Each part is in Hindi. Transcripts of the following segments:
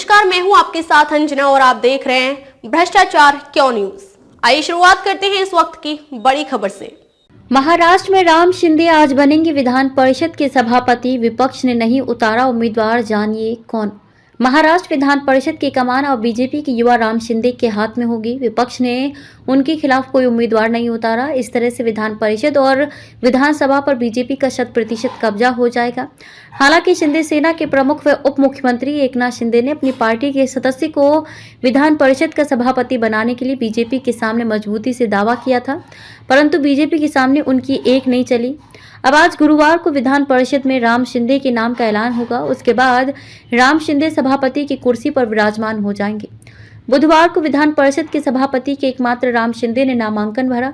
नमस्कार, मैं हूं आपके साथ अंजना और आप देख रहे हैं भ्रष्टाचार क्यों न्यूज। आइए शुरुआत करते हैं इस वक्त की बड़ी खबर से। महाराष्ट्र में राम शिंदे आज बनेंगे विधान परिषद के सभापति, विपक्ष ने नहीं उतारा उम्मीदवार, जानिए कौन। महाराष्ट्र विधान परिषद की कमान अब बीजेपी के युवा राम शिंदे के हाथ में होगी। विपक्ष ने उनके खिलाफ कोई उम्मीदवार नहीं उतारा। इस तरह से विधान परिषद और विधानसभा पर बीजेपी का 100% कब्जा हो जाएगा। हालांकि शिंदे सेना के प्रमुख व उप मुख्यमंत्री एकनाथ शिंदे ने अपनी पार्टी के सदस्य को विधान परिषद का सभापति बनाने के लिए बीजेपी के सामने मजबूती से दावा किया था, परंतु बीजेपी के सामने उनकी एक नहीं चली। अब आज गुरुवार को विधान परिषद में राम शिंदे के नाम का ऐलान होगा। उसके बाद राम शिंदे सभापति की कुर्सी पर विराजमान हो जाएंगे। बुधवार को विधान परिषद के सभापति के एकमात्र राम शिंदे ने नामांकन भरा।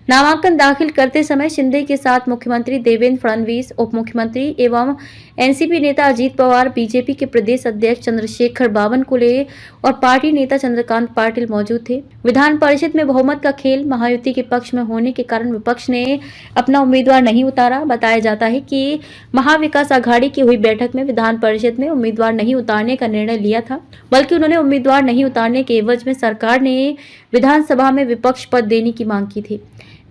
नामांकन दाखिल करते समय शिंदे के साथ मुख्यमंत्री देवेंद्र फडणवीस, उप मुख्यमंत्री एवं एनसीपी नेता अजीत पवार, बीजेपी के प्रदेश अध्यक्ष चंद्रशेखर बावनकुले और पार्टी नेता चंद्रकांत पाटिल मौजूद थे। विधान परिषद में बहुमत का खेल महायुति के पक्ष में होने के कारण विपक्ष ने अपना उम्मीदवार नहीं उतारा। बताया जाता है कि महाविकास आघाड़ी की हुई बैठक में विधान परिषद में उम्मीदवार नहीं उतारने का निर्णय लिया था, बल्कि उन्होंने उम्मीदवार नहीं उतारने के एवज में सरकार ने विधानसभा में विपक्ष पद देने की मांग की थी।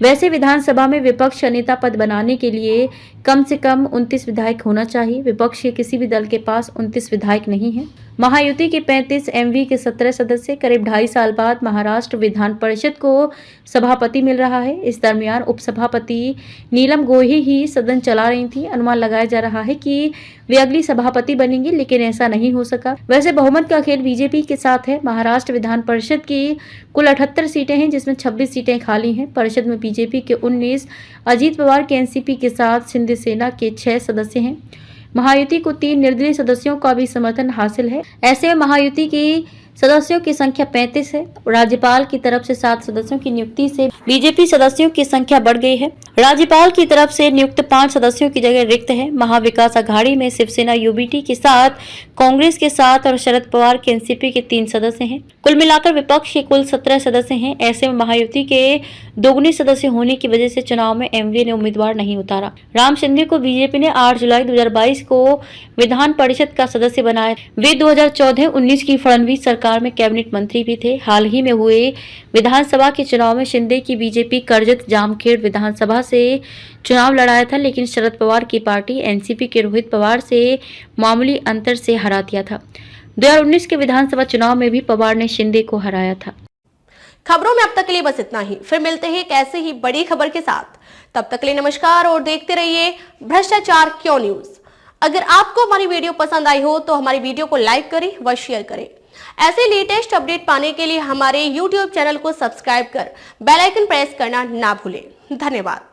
वैसे विधानसभा में विपक्ष नेता पद बनाने के लिए कम से कम 29 विधायक होना चाहिए। विपक्ष के किसी भी दल के पास 29 विधायक नहीं है। महायुति के 35, एमवी के 17 सदस्य, करीब 2.5 साल बाद महाराष्ट्र विधान परिषद को सभापति मिल रहा है। इस दरमियान उपसभापति नीलम गोहे ही सदन चला रही थी। अनुमान लगाया जा रहा है कि वे अगली सभापति बनेंगी, लेकिन ऐसा नहीं हो सका। वैसे बहुमत का खेल बीजेपी के साथ है। महाराष्ट्र विधान परिषद की कुल 78 सीटें हैं, जिसमें 26 सीटें खाली हैं। परिषद में बीजेपी के 19, अजीत पवार के एनसीपी के साथ शिंदे सेना के 6 सदस्य हैं। महायुति को 3 निर्दलीय सदस्यों का भी समर्थन हासिल है। ऐसे में महायुति की सदस्यों की संख्या 35 है। राज्यपाल की तरफ से 7 सदस्यों की नियुक्ति से बीजेपी सदस्यों की संख्या बढ़ गई है। राज्यपाल की तरफ से नियुक्त 5 सदस्यों की जगह रिक्त है। महाविकास आघाड़ी में शिवसेना यूबीटी के साथ, कांग्रेस के 7 और शरद पवार के एनसीपी के 3 सदस्य हैं। कुल मिलाकर विपक्ष के कुल 17 सदस्य हैं। ऐसे में महायुति के दोगुने सदस्य होने की वजह से चुनाव में एमवी ने उम्मीदवार नहीं उतारा। राम शिंदे को बीजेपी ने 8 जुलाई 2022 को विधान परिषद का सदस्य बनाया। वे 2014-19 की फडणवीस सरकार में कैबिनेट मंत्री भी थे। हाल ही में हुए विधानसभा के चुनाव में शिंदे की बीजेपी कर्जत जामखेड़ विधानसभा से चुनाव लड़ाया था, लेकिन शरद पवार की पार्टी एनसीपी के रोहित पवार से मामूली अंतर से हरा दिया था। 2019 के विधानसभा चुनाव में भी पवार ने शिंदे को हराया था। खबरों में अब तक के लिए बस इतना ही। फिर मिलते हैं एक ऐसे ही बड़ी खबर के साथ। तब तक के लिए नमस्कार और देखते रहिए भ्रष्टाचार क्यों न्यूज। अगर आपको हमारी वीडियो पसंद आई हो तो हमारी वीडियो को लाइक करें व शेयर करें। ऐसे लेटेस्ट अपडेट पाने के लिए हमारे YouTube चैनल को सब्सक्राइब कर बेल आइकन प्रेस करना ना भूलें। धन्यवाद।